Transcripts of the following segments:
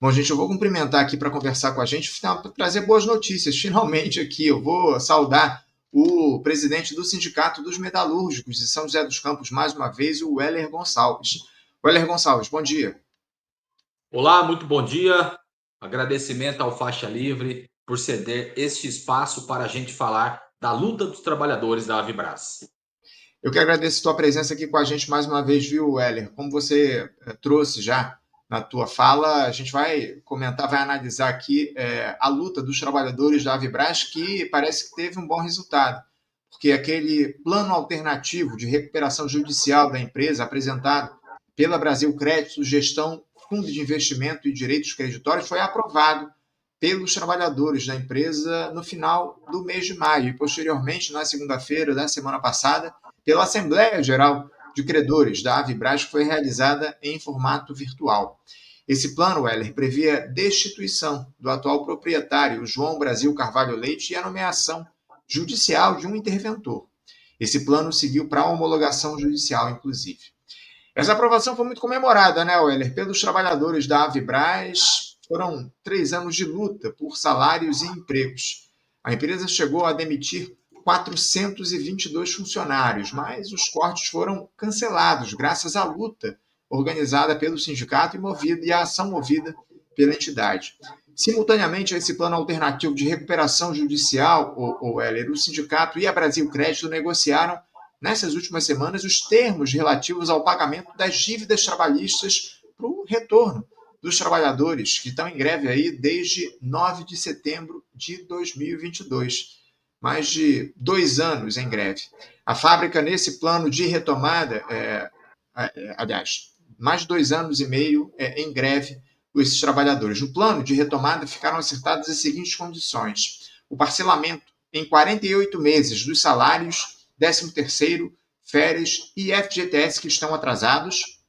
Bom, gente, eu vou cumprimentar aqui para conversar com a gente, trazer boas notícias. Finalmente aqui eu vou saudar o presidente do Sindicato dos Metalúrgicos de São José dos Campos, mais uma vez, o Weller Gonçalves. Weller Gonçalves, bom dia. Olá, muito bom dia. Agradecimento ao Faixa Livre por ceder este espaço para a gente falar da luta dos trabalhadores da Avibras. Eu que agradeço a tua presença aqui com a gente mais uma vez, viu, Weller? Como você trouxe já na tua fala, a gente vai comentar, vai analisar aqui a luta dos trabalhadores da Avibras, que parece que teve um bom resultado, porque aquele plano alternativo de recuperação judicial da empresa apresentado pela Brasil Crédito, Gestão, Fundo de Investimento e Direitos Creditórios foi aprovado pelos trabalhadores da empresa no final do mês de maio e, posteriormente, na segunda-feira da semana passada, pela Assembleia Geral de Credores da Avibras, que foi realizada em formato virtual. Esse plano, Weller, previa a destituição do atual proprietário, João Brasil Carvalho Leite, e a nomeação judicial de um interventor. Esse plano seguiu para a homologação judicial, inclusive. Essa aprovação foi muito comemorada, né, Weller, pelos trabalhadores da Avibras. Foram 3 anos de luta por salários e empregos. A empresa chegou a demitir 422 funcionários, mas os cortes foram cancelados graças à luta organizada pelo sindicato e a ação movida pela entidade. Simultaneamente a esse plano alternativo de recuperação judicial, o Weller, o sindicato e a Brasil Crédito negociaram nessas últimas semanas os termos relativos ao pagamento das dívidas trabalhistas para o retorno dos trabalhadores que estão em greve aí desde 9 de setembro de 2022. Mais de 2 anos em greve. A fábrica, nesse plano de retomada, aliás, mais de 2 anos e meio em greve esses trabalhadores. No plano de retomada ficaram acertadas as seguintes condições: o parcelamento em 48 meses dos salários, 13º, férias e FGTS que estão atrasados,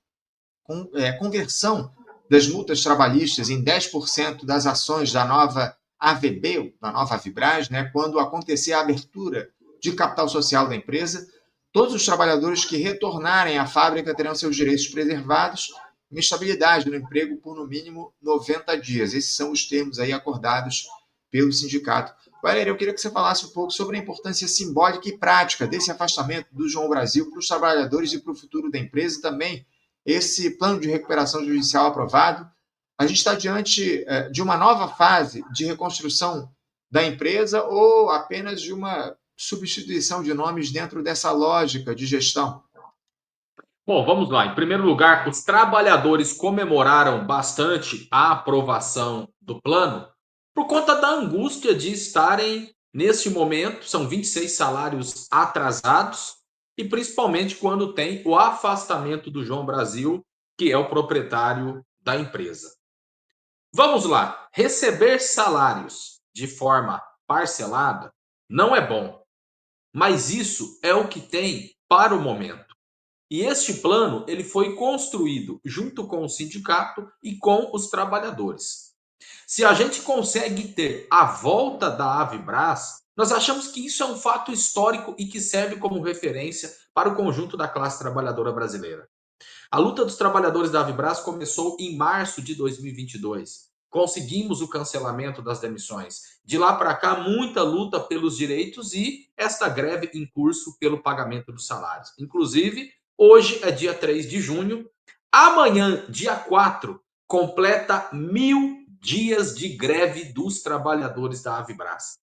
com conversão das multas trabalhistas em 10% das ações da nova AVB, da nova Avibras, né, quando acontecer a abertura de capital social da empresa. Todos os trabalhadores que retornarem à fábrica terão seus direitos preservados, uma estabilidade no emprego por no mínimo 90 dias. Esses são os termos aí acordados pelo sindicato. Valéria, eu queria que você falasse um pouco sobre a importância simbólica e prática desse afastamento do João Brasil para os trabalhadores e para o futuro da empresa, e também esse plano de recuperação judicial aprovado. A gente está diante de uma nova fase de reconstrução da empresa ou apenas de uma substituição de nomes dentro dessa lógica de gestão? Bom, vamos lá. Em primeiro lugar, os trabalhadores comemoraram bastante a aprovação do plano por conta da angústia de estarem, neste momento, são 26 salários atrasados, e principalmente quando tem o afastamento do João Brasil, que é o proprietário da empresa. Vamos lá. Receber salários de forma parcelada não é bom, mas isso é o que tem para o momento. E este plano ele foi construído junto com o sindicato e com os trabalhadores. Se a gente consegue ter a volta da Avibras, nós achamos que isso é um fato histórico e que serve como referência para o conjunto da classe trabalhadora brasileira. A luta dos trabalhadores da Avibras começou em março de 2022. Conseguimos o cancelamento das demissões. De lá para cá, muita luta pelos direitos e esta greve em curso pelo pagamento dos salários. Inclusive, hoje é dia 3 de junho. Amanhã, dia 4, completa 1.000 dias de greve dos trabalhadores da Avibras.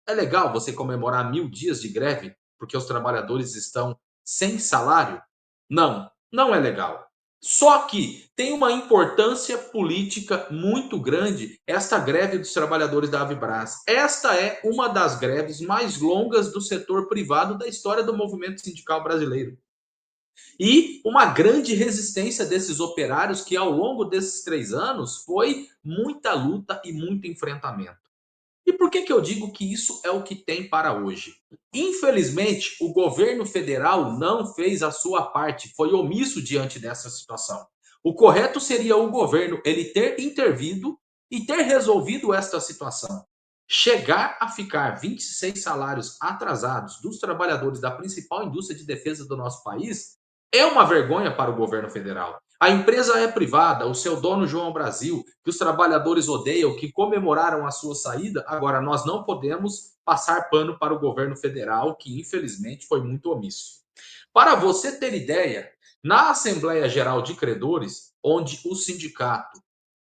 É legal você comemorar 1.000 dias de greve porque os trabalhadores estão sem salário? Não, não é legal. Só que tem uma importância política muito grande esta greve dos trabalhadores da Avibras. Esta é uma das greves mais longas do setor privado da história do movimento sindical brasileiro. E uma grande resistência desses operários que ao longo desses 3 anos foi muita luta e muito enfrentamento. E por que eu digo que isso é o que tem para hoje? Infelizmente, o governo federal não fez a sua parte, foi omisso diante dessa situação. O correto seria o governo ele ter intervido e ter resolvido esta situação. Chegar a ficar 26 salários atrasados dos trabalhadores da principal indústria de defesa do nosso país é uma vergonha para o governo federal. A empresa é privada, o seu dono João Brasil, que os trabalhadores odeiam, que comemoraram a sua saída, agora nós não podemos passar pano para o governo federal, que infelizmente foi muito omisso. Para você ter ideia, na Assembleia Geral de Credores, onde o sindicato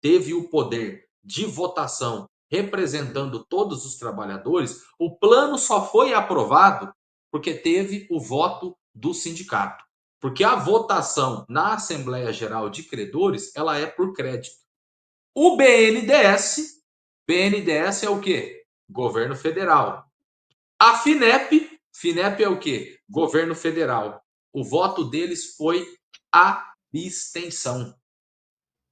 teve o poder de votação representando todos os trabalhadores, o plano só foi aprovado porque teve o voto do sindicato. Porque a votação na Assembleia Geral de Credores, ela é por crédito. O BNDES é o quê? Governo Federal. A FINEP é o quê? Governo Federal. O voto deles foi abstenção.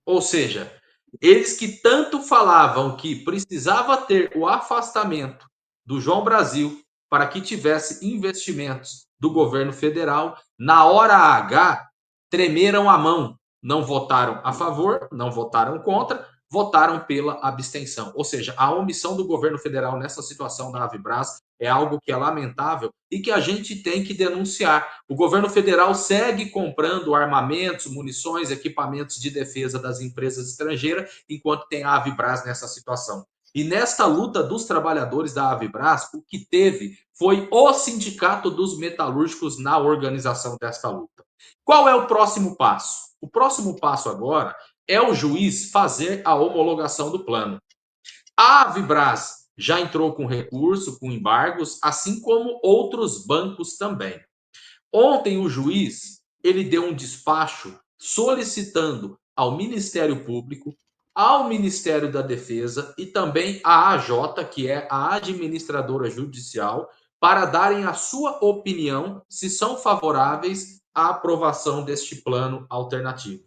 Ou seja, eles que tanto falavam que precisava ter o afastamento do João Brasil para que tivesse investimentos do governo federal, na hora H, tremeram a mão. Não votaram a favor, não votaram contra, votaram pela abstenção. Ou seja, a omissão do governo federal nessa situação da Avibras é algo que é lamentável e que a gente tem que denunciar. O governo federal segue comprando armamentos, munições, equipamentos de defesa das empresas estrangeiras, enquanto tem a Avibras nessa situação. E nesta luta dos trabalhadores da Avibras, o que teve foi o Sindicato dos Metalúrgicos na organização desta luta. Qual é o próximo passo? O próximo passo agora é o juiz fazer a homologação do plano. A Avibras já entrou com recurso, com embargos, assim como outros bancos também. Ontem o juiz ele deu um despacho solicitando ao Ministério Público, ao Ministério da Defesa e também à AJ, que é a administradora judicial, para darem a sua opinião se são favoráveis à aprovação deste plano alternativo.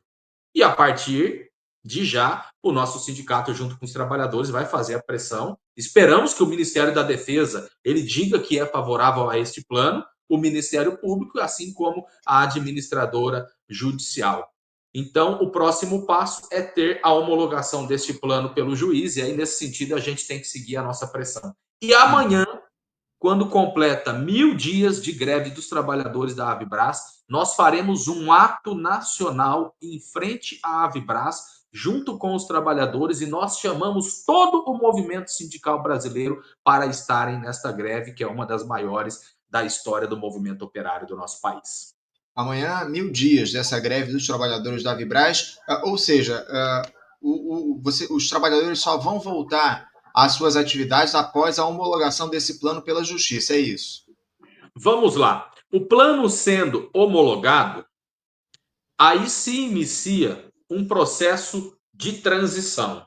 E a partir de já, o nosso sindicato, junto com os trabalhadores, vai fazer a pressão. Esperamos que o Ministério da Defesa ele diga que é favorável a este plano, o Ministério Público, assim como a administradora judicial. Então, o próximo passo é ter a homologação deste plano pelo juiz, e aí, nesse sentido, a gente tem que seguir a nossa pressão. E amanhã, quando completa 1.000 dias de greve dos trabalhadores da Avibras, nós faremos um ato nacional em frente à Avibras, junto com os trabalhadores, e nós chamamos todo o movimento sindical brasileiro para estarem nesta greve, que é uma das maiores da história do movimento operário do nosso país. Amanhã, 1.000 dias dessa greve dos trabalhadores da Avibras, ou seja, os trabalhadores só vão voltar às suas atividades após a homologação desse plano pela Justiça, é isso? Vamos lá. O plano sendo homologado, aí se inicia um processo de transição.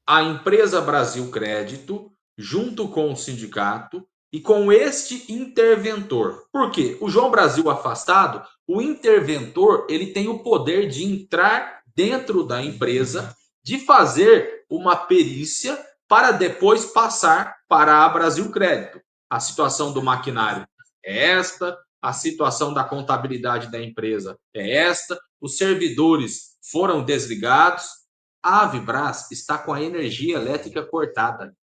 A empresa Brasil Crédito, junto com o sindicato e com este interventor. Por quê? O João Brasil afastado, o interventor, ele tem o poder de entrar dentro da empresa, de fazer uma perícia para depois passar para a Brasil Crédito. A situação do maquinário é esta, a situação da contabilidade da empresa é esta, os servidores foram desligados, a Avibras está com a energia elétrica cortada.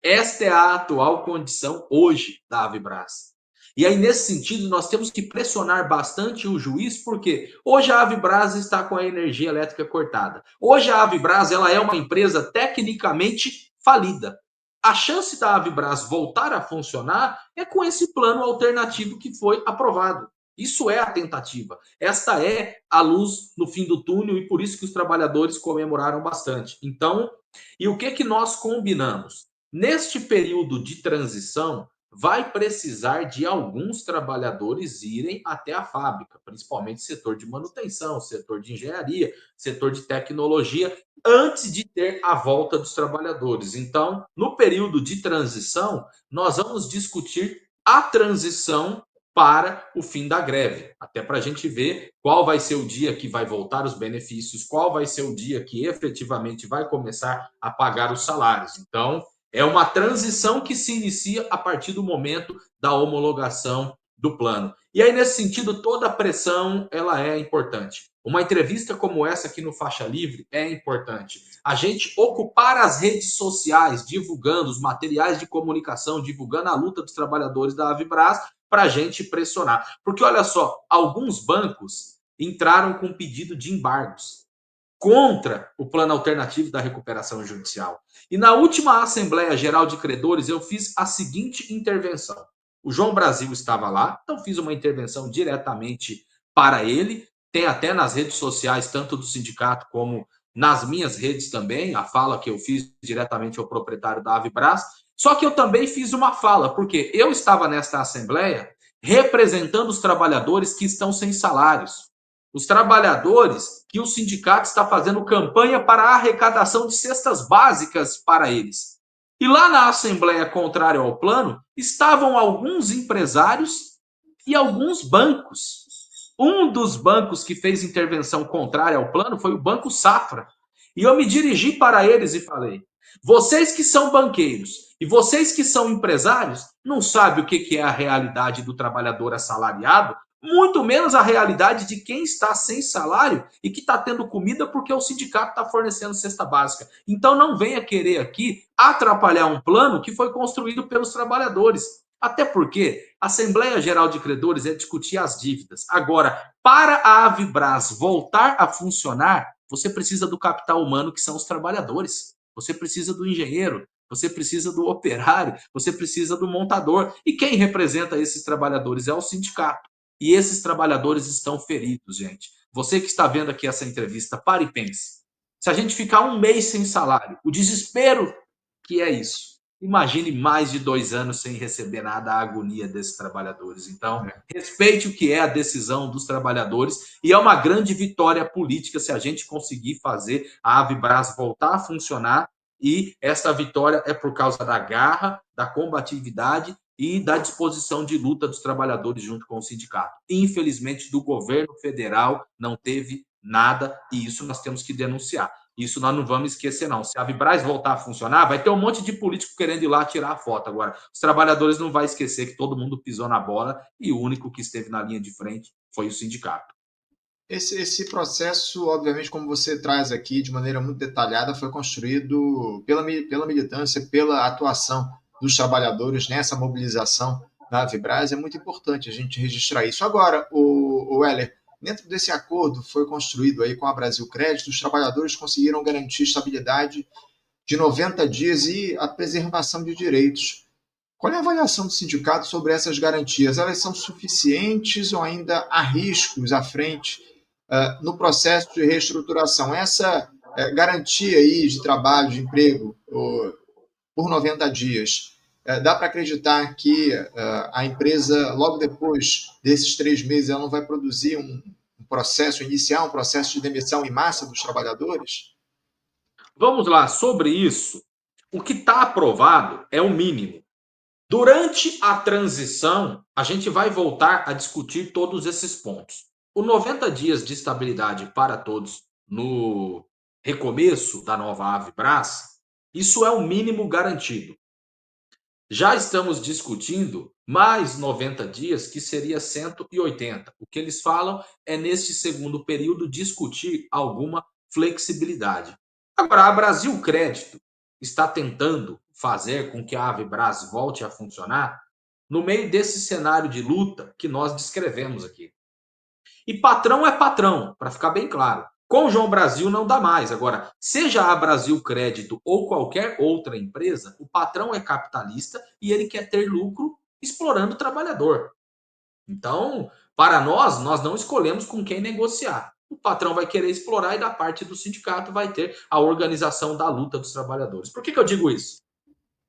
Esta é a atual condição hoje da Avibras. E aí, nesse sentido, nós temos que pressionar bastante o juiz, porque hoje a Avibras está com a energia elétrica cortada. Hoje a Avibras ela é uma empresa tecnicamente falida. A chance da Avibras voltar a funcionar é com esse plano alternativo que foi aprovado. Isso é a tentativa. Esta é a luz no fim do túnel e por isso que os trabalhadores comemoraram bastante. Então, e o que nós combinamos? Neste período de transição, vai precisar de alguns trabalhadores irem até a fábrica, principalmente setor de manutenção, setor de engenharia, setor de tecnologia, antes de ter a volta dos trabalhadores. Então, no período de transição, nós vamos discutir a transição para o fim da greve, até para a gente ver qual vai ser o dia que vai voltar os benefícios, qual vai ser o dia que efetivamente vai começar a pagar os salários. Então, é uma transição que se inicia a partir do momento da homologação do plano. E aí, nesse sentido, toda a pressão ela é importante. Uma entrevista como essa aqui no Faixa Livre é importante. A gente ocupar as redes sociais, divulgando os materiais de comunicação, divulgando a luta dos trabalhadores da Avibras, para a gente pressionar. Porque olha só, alguns bancos entraram com pedido de embargos contra o plano alternativo da recuperação judicial. E na última Assembleia Geral de Credores, eu fiz a seguinte intervenção. O João Brasil estava lá, então fiz uma intervenção diretamente para ele. Tem até nas redes sociais, tanto do sindicato como nas minhas redes também, a fala que eu fiz diretamente ao proprietário da Avibras. Só que eu também fiz uma fala, porque eu estava nesta Assembleia representando os trabalhadores que estão sem salários, os trabalhadores que o sindicato está fazendo campanha para a arrecadação de cestas básicas para eles. E lá na Assembleia contrária ao plano estavam alguns empresários e alguns bancos. Um dos bancos que fez intervenção contrária ao plano foi o Banco Safra. E eu me dirigi para eles e falei: vocês que são banqueiros e vocês que são empresários não sabem o que é a realidade do trabalhador assalariado, muito menos a realidade de quem está sem salário e que está tendo comida porque o sindicato está fornecendo cesta básica. Então não venha querer aqui atrapalhar um plano que foi construído pelos trabalhadores. Até porque a Assembleia Geral de Credores é discutir as dívidas. Agora, para a Avibras voltar a funcionar, você precisa do capital humano, que são os trabalhadores. Você precisa do engenheiro, você precisa do operário, você precisa do montador. E quem representa esses trabalhadores é o sindicato. E esses trabalhadores estão feridos, gente. Você que está vendo aqui essa entrevista, pare e pense. Se a gente ficar um mês sem salário, o desespero que é isso. Imagine mais de 2 anos sem receber nada, a agonia desses trabalhadores. Então, respeite o que é a decisão dos trabalhadores e é uma grande vitória política se a gente conseguir fazer a Avibras voltar a funcionar, e essa vitória é por causa da garra, da combatividade e da disposição de luta dos trabalhadores junto com o sindicato. Infelizmente, do governo federal não teve nada, e isso nós temos que denunciar. Isso nós não vamos esquecer, não. Se a Avibras voltar a funcionar, vai ter um monte de político querendo ir lá tirar a foto. Agora, os trabalhadores não vão esquecer que todo mundo pisou na bola e o único que esteve na linha de frente foi o sindicato. Esse processo, obviamente, como você traz aqui de maneira muito detalhada, foi construído pela militância, pela atuação dos trabalhadores nessa mobilização da Avibras. É muito importante a gente registrar isso. Agora, o Weller, dentro desse acordo foi construído aí com a Brasil Crédito, os trabalhadores conseguiram garantir estabilidade de 90 dias e a preservação de direitos. Qual é a avaliação do sindicato sobre essas garantias? Elas são suficientes ou ainda há riscos à frente no processo de reestruturação? Essa garantia aí de trabalho, de emprego por 90 dias, dá para acreditar que a empresa, logo depois desses 3 meses, ela não vai produzir um processo, iniciar um processo de demissão em massa dos trabalhadores? Vamos lá, sobre isso, o que está aprovado é o mínimo. Durante a transição, a gente vai voltar a discutir todos esses pontos. O 90 dias de estabilidade para todos no recomeço da nova Avibras, isso é o mínimo garantido. Já estamos discutindo mais 90 dias, que seria 180. O que eles falam é, neste segundo período, discutir alguma flexibilidade. Agora, a Brasil Crédito está tentando fazer com que a Avibras volte a funcionar no meio desse cenário de luta que nós descrevemos aqui. E patrão é patrão, para ficar bem claro. Com o João Brasil não dá mais. Agora, seja a Brasil Crédito ou qualquer outra empresa, o patrão é capitalista e ele quer ter lucro explorando o trabalhador. Então, para nós, nós não escolhemos com quem negociar. O patrão vai querer explorar e da parte do sindicato vai ter a organização da luta dos trabalhadores. Por que eu digo isso?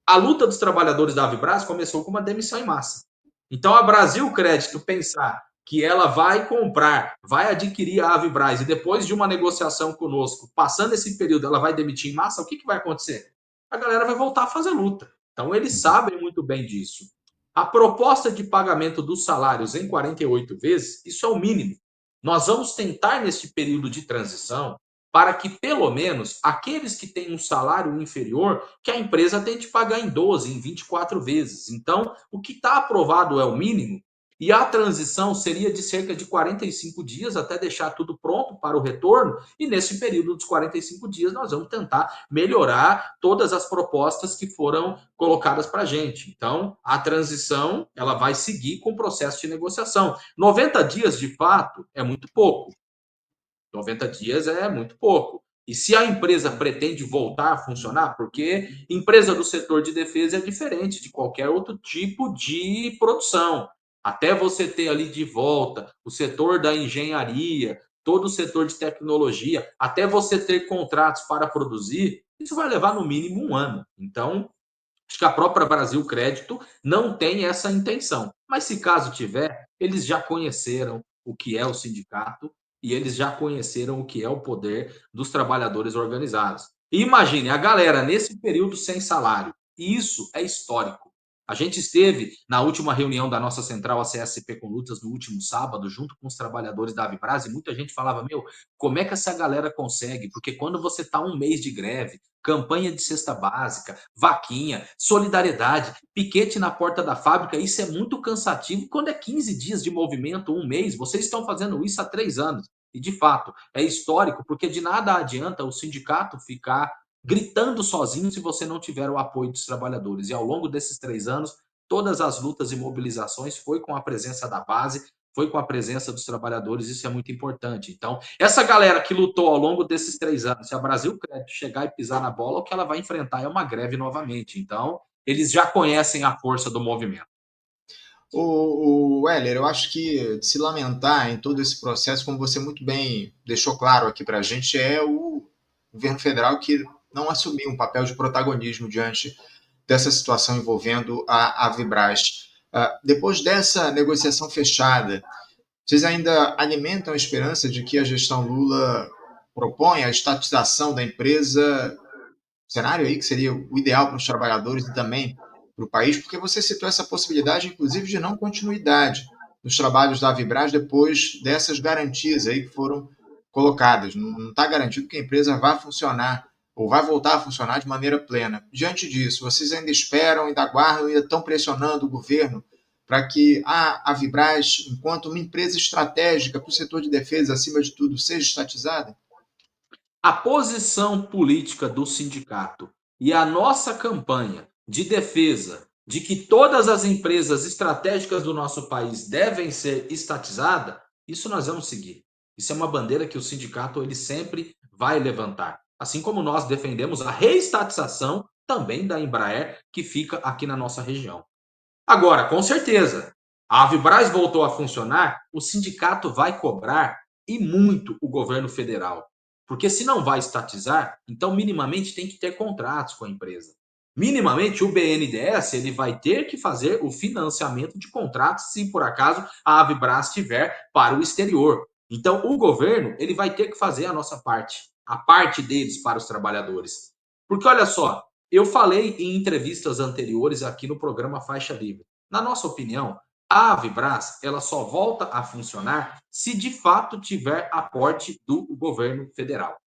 A luta dos trabalhadores da Avibras começou com uma demissão em massa. Então, a Brasil Crédito pensar que ela vai comprar, vai adquirir a Avibras e depois de uma negociação conosco, passando esse período, ela vai demitir em massa, o que vai acontecer? A galera vai voltar a fazer luta. Então, eles sabem muito bem disso. A proposta de pagamento dos salários em 48 vezes, isso é o mínimo. Nós vamos tentar, nesse período de transição, para que, pelo menos, aqueles que têm um salário inferior, que a empresa tente pagar em 12, em 24 vezes. Então, o que está aprovado é o mínimo, e a transição seria de cerca de 45 dias até deixar tudo pronto para o retorno, e nesse período dos 45 dias nós vamos tentar melhorar todas as propostas que foram colocadas para a gente. Então, a transição ela vai seguir com o processo de negociação. 90 dias, de fato, é muito pouco. 90 dias é muito pouco. E se a empresa pretende voltar a funcionar, porque empresa do setor de defesa é diferente de qualquer outro tipo de produção. Até você ter ali de volta o setor da engenharia, todo o setor de tecnologia, até você ter contratos para produzir, isso vai levar no mínimo um ano. Então, acho que a própria Brasil Crédito não tem essa intenção. Mas se caso tiver, eles já conheceram o que é o sindicato e eles já conheceram o que é o poder dos trabalhadores organizados. E imagine a galera nesse período sem salário. E isso é histórico. A gente esteve na última reunião da nossa central, a CSP com Lutas, no último sábado, junto com os trabalhadores da Avibras, e muita gente falava: Meu, como é que essa galera consegue? Porque quando você está um mês de greve, campanha de cesta básica, vaquinha, solidariedade, piquete na porta da fábrica, isso é muito cansativo. Quando é 15 dias de movimento, um mês, vocês estão fazendo isso há 3 anos. E, de fato, é histórico, porque de nada adianta o sindicato ficar gritando sozinho se você não tiver o apoio dos trabalhadores. E ao longo desses 3 anos, todas as lutas e mobilizações foi com a presença da base, foi com a presença dos trabalhadores, isso é muito importante. Então, essa galera que lutou ao longo desses 3 anos, se a Brasil Crédito chegar e pisar na bola, o que ela vai enfrentar é uma greve novamente. Então, eles já conhecem a força do movimento. O Weller, eu acho que de se lamentar em todo esse processo, como você muito bem deixou claro aqui para a gente, é o governo federal que não assumiu um papel de protagonismo diante dessa situação envolvendo a Vibras. Depois dessa negociação fechada, vocês ainda alimentam a esperança de que a gestão Lula propõe a estatização da empresa, cenário aí que seria o ideal para os trabalhadores e também para o país, porque você citou essa possibilidade, inclusive, de não continuidade nos trabalhos da Vibras depois dessas garantias aí que foram colocadas. Não está garantido que a empresa vá funcionar ou vai voltar a funcionar de maneira plena. Diante disso, vocês ainda esperam, ainda aguardam, ainda estão pressionando o governo para que a Vibras, enquanto uma empresa estratégica para o setor de defesa, acima de tudo, seja estatizada? A posição política do sindicato e a nossa campanha de defesa de que todas as empresas estratégicas do nosso país devem ser estatizadas, isso nós vamos seguir. Isso é uma bandeira que o sindicato ele sempre vai levantar. Assim como nós defendemos a reestatização também da Embraer, que fica aqui na nossa região. Agora, com certeza, a Avibraz voltou a funcionar, o sindicato vai cobrar e muito o governo federal. Porque se não vai estatizar, então minimamente tem que ter contratos com a empresa. Minimamente o BNDES ele vai ter que fazer o financiamento de contratos se por acaso a Avibraz estiver para o exterior. Então o governo ele vai ter que fazer a nossa parte, a parte deles para os trabalhadores. Porque olha só, eu falei em entrevistas anteriores aqui no programa Faixa Livre. Na nossa opinião, a Avibras ela só volta a funcionar se de fato tiver aporte do governo federal.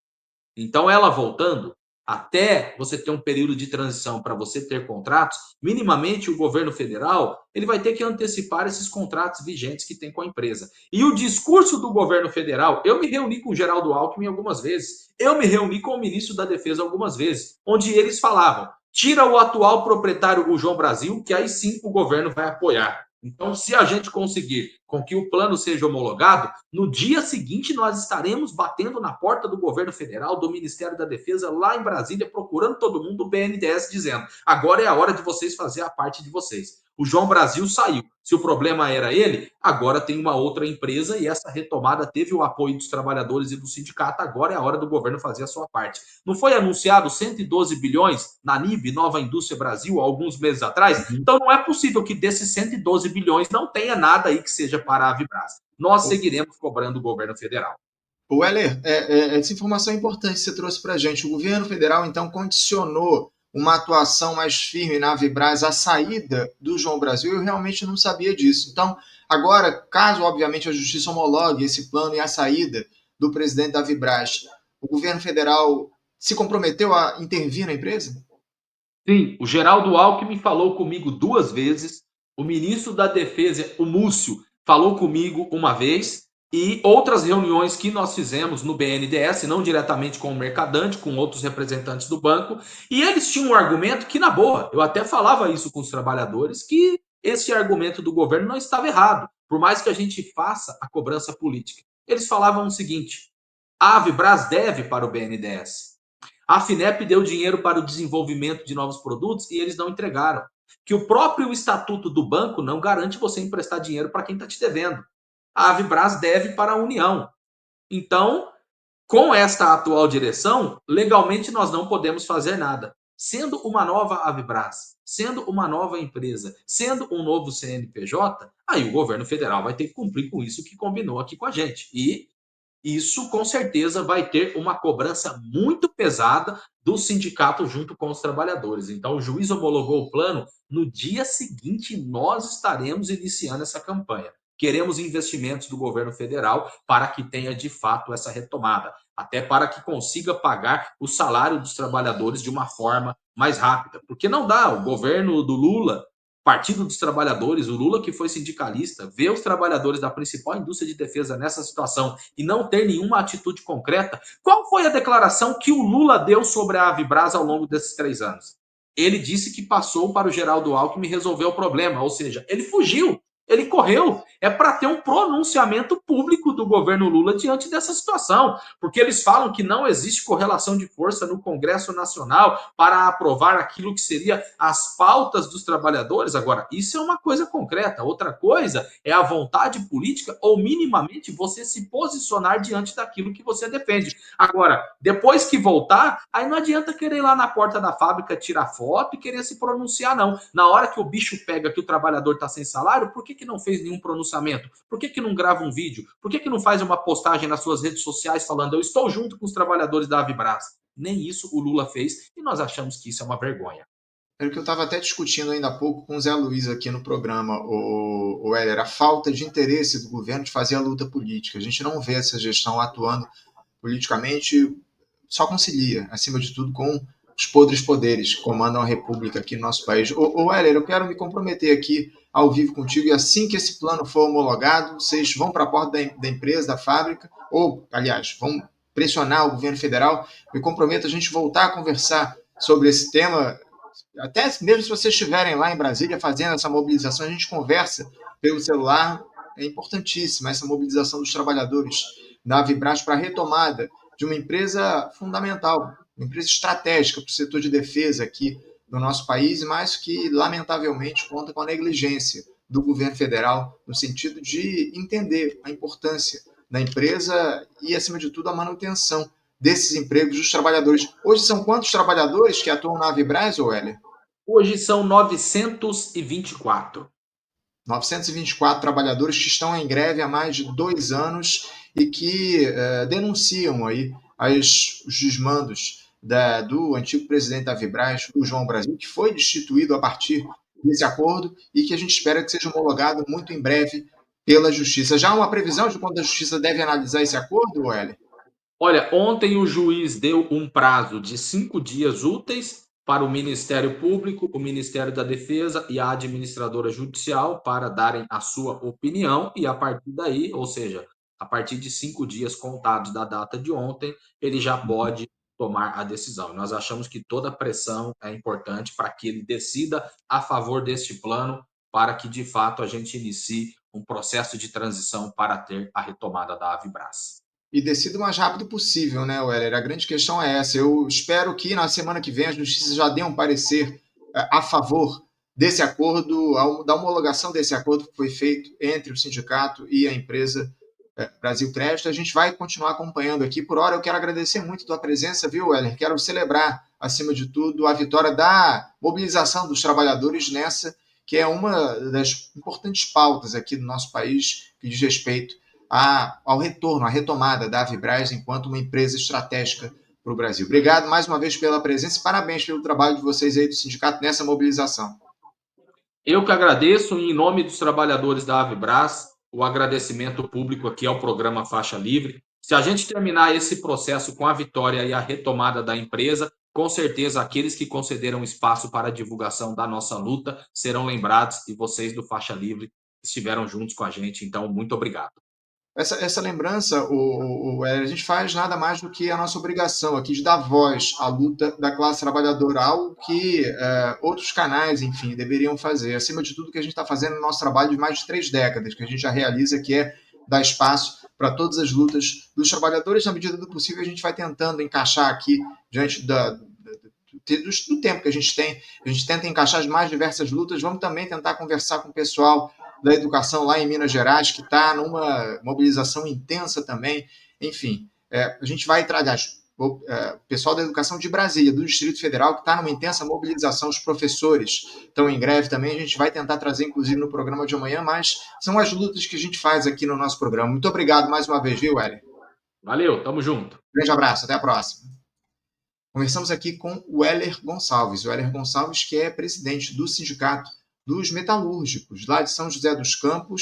Então, ela voltando, até você ter um período de transição para você ter contratos, minimamente o governo federal ele vai ter que antecipar esses contratos vigentes que tem com a empresa. E o discurso do governo federal, eu me reuni com o Geraldo Alckmin algumas vezes, eu me reuni com o ministro da Defesa algumas vezes, onde eles falavam: tira o atual proprietário, o João Brasil, que aí sim o governo vai apoiar. Então, se a gente conseguir com que o plano seja homologado, no dia seguinte nós estaremos batendo na porta do governo federal, do Ministério da Defesa, lá em Brasília, procurando todo mundo do BNDES, dizendo: agora é a hora de vocês fazer a parte de vocês. O João Brasil saiu. Se o problema era ele, agora tem uma outra empresa e essa retomada teve o apoio dos trabalhadores e do sindicato. Agora é a hora do governo fazer a sua parte. Não foi anunciado 112 bilhões na NIB, Nova Indústria Brasil, há alguns meses atrás? Uhum. Então não é possível que desses 112 bilhões não tenha nada aí que seja para a Vibras. Nós seguiremos cobrando o governo federal. O Weller, essa informação é importante que você trouxe para a gente. O governo federal, então, condicionou uma atuação mais firme na Vibraz à saída do João Brasil. Eu realmente não sabia disso. Então, agora, caso, obviamente, a Justiça homologue esse plano e a saída do presidente da Vibraz, o governo federal se comprometeu a intervir na empresa? Sim, o Geraldo Alckmin falou comigo 2 vezes, o ministro da Defesa, o Múcio, falou comigo uma vez, e outras reuniões que nós fizemos no BNDES, não diretamente com o Mercadante, com outros representantes do banco, e eles tinham um argumento que, na boa, eu até falava isso com os trabalhadores, que esse argumento do governo não estava errado, por mais que a gente faça a cobrança política. Eles falavam o seguinte: A Avibraz deve para o BNDES. A Finep deu dinheiro para o desenvolvimento de novos produtos e eles não entregaram. Que o próprio estatuto do banco não garante você emprestar dinheiro para quem está te devendo. A Avibraz deve para a União. Então, com esta atual direção, legalmente nós não podemos fazer nada. Sendo uma nova Avibraz, sendo uma nova empresa, sendo um novo CNPJ, aí o governo federal vai ter que cumprir com isso que combinou aqui com a gente. E isso com certeza vai ter uma cobrança muito pesada do sindicato junto com os trabalhadores. Então, o juiz homologou o plano, no dia seguinte nós estaremos iniciando essa campanha. Queremos investimentos do governo federal para que tenha de fato essa retomada, até para que consiga pagar o salário dos trabalhadores de uma forma mais rápida, porque não dá, o governo do Lula, Partido dos Trabalhadores, o Lula que foi sindicalista, vê os trabalhadores da principal indústria de defesa nessa situação e não ter nenhuma atitude concreta. Qual foi a declaração que o Lula deu sobre a Avibraz ao longo desses 3 anos? Ele disse que passou para o Geraldo Alckmin resolver o problema, ou seja, ele fugiu, ele correu. É para ter um pronunciamento público do governo Lula diante dessa situação, porque eles falam que não existe correlação de força no Congresso Nacional para aprovar aquilo que seria as pautas dos trabalhadores. Agora, isso é uma coisa concreta. Outra coisa é a vontade política ou minimamente você se posicionar diante daquilo que você defende. Agora, depois que voltar, aí não adianta querer ir lá na porta da fábrica tirar foto e querer se pronunciar, não. Na hora que o bicho pega que o trabalhador está sem salário, por que não fez nenhum pronunciamento? Por que não grava um vídeo? Por que não faz uma postagem nas suas redes sociais falando eu estou junto com os trabalhadores da Avibraz? Nem isso o Lula fez e nós achamos que isso é uma vergonha. Era o que eu estava até discutindo ainda há pouco com o Zé Luiz aqui no programa, o Heller, a falta de interesse do governo de fazer a luta política. A gente não vê essa gestão atuando politicamente, só concilia, acima de tudo, com os podres poderes que comandam a República aqui no nosso país. Heller, eu quero me comprometer aqui ao vivo contigo e assim que esse plano for homologado, vocês vão para a porta da empresa, da fábrica, ou, aliás, vão pressionar o governo federal. Me comprometo a gente voltar a conversar sobre esse tema, até mesmo se vocês estiverem lá em Brasília fazendo essa mobilização, a gente conversa pelo celular. É importantíssima essa mobilização dos trabalhadores da Avibraz para a retomada de uma empresa fundamental, uma empresa estratégica para o setor de defesa aqui no nosso país, mas que, lamentavelmente, conta com a negligência do governo federal no sentido de entender a importância da empresa e, acima de tudo, a manutenção desses empregos dos trabalhadores. Hoje são quantos trabalhadores que atuam na Avibraz, Heller? Hoje são 924. 924 trabalhadores que estão em greve há mais de 2 anos e que denunciam aí os desmandos do antigo presidente da Avibraz, o João Brasil, que foi destituído a partir desse acordo e que a gente espera que seja homologado muito em breve pela Justiça. Já há uma previsão de quando a Justiça deve analisar esse acordo, Heller? Olha, ontem o juiz deu um prazo de 5 dias úteis para o Ministério Público, o Ministério da Defesa e a administradora judicial para darem a sua opinião e a partir daí, ou seja, a partir de 5 dias contados da data de ontem, ele já pode tomar a decisão. Nós achamos que toda pressão é importante para que ele decida a favor deste plano, para que de fato a gente inicie um processo de transição para ter a retomada da Avibraz. E decida o mais rápido possível, né, Weller? A grande questão é essa. Eu espero que na semana que vem a Justiça já dê um parecer a favor desse acordo, da homologação desse acordo que foi feito entre o sindicato e a empresa Brasil Crédito. A gente vai continuar acompanhando aqui. Por hora, eu quero agradecer muito a tua presença, viu, Weller? Quero celebrar, acima de tudo, a vitória da mobilização dos trabalhadores nessa, que é uma das importantes pautas aqui do nosso país, que diz respeito ao retorno, à retomada da Avibraz enquanto uma empresa estratégica para o Brasil. Obrigado mais uma vez pela presença e parabéns pelo trabalho de vocês aí do sindicato nessa mobilização. Eu que agradeço, em nome dos trabalhadores da Avibraz, o agradecimento público aqui ao programa Faixa Livre. Se a gente terminar esse processo com a vitória e a retomada da empresa, com certeza aqueles que concederam espaço para a divulgação da nossa luta serão lembrados e vocês do Faixa Livre estiveram juntos com a gente. Então, muito obrigado. Essa lembrança, a gente faz nada mais do que a nossa obrigação aqui de dar voz à luta da classe trabalhadora, algo que outros canais, enfim, deveriam fazer. Acima de tudo, o que a gente está fazendo no nosso trabalho de mais de 3 décadas, que a gente já realiza, que é dar espaço para todas as lutas dos trabalhadores. Na medida do possível, a gente vai tentando encaixar aqui, diante do tempo que a gente tem, a gente tenta encaixar as mais diversas lutas. Vamos também tentar conversar com o pessoal da educação lá em Minas Gerais, que está numa mobilização intensa também. Enfim, a gente vai trazer o pessoal da educação de Brasília, do Distrito Federal, que está numa intensa mobilização. Os professores estão em greve também. A gente vai tentar trazer, inclusive, no programa de amanhã, mas são as lutas que a gente faz aqui no nosso programa. Muito obrigado mais uma vez, viu, Heller? Valeu, tamo junto. Grande abraço, até a próxima. Conversamos aqui com o Heller Gonçalves. O Heller Gonçalves, que é presidente do Sindicato dos Metalúrgicos, lá de São José dos Campos,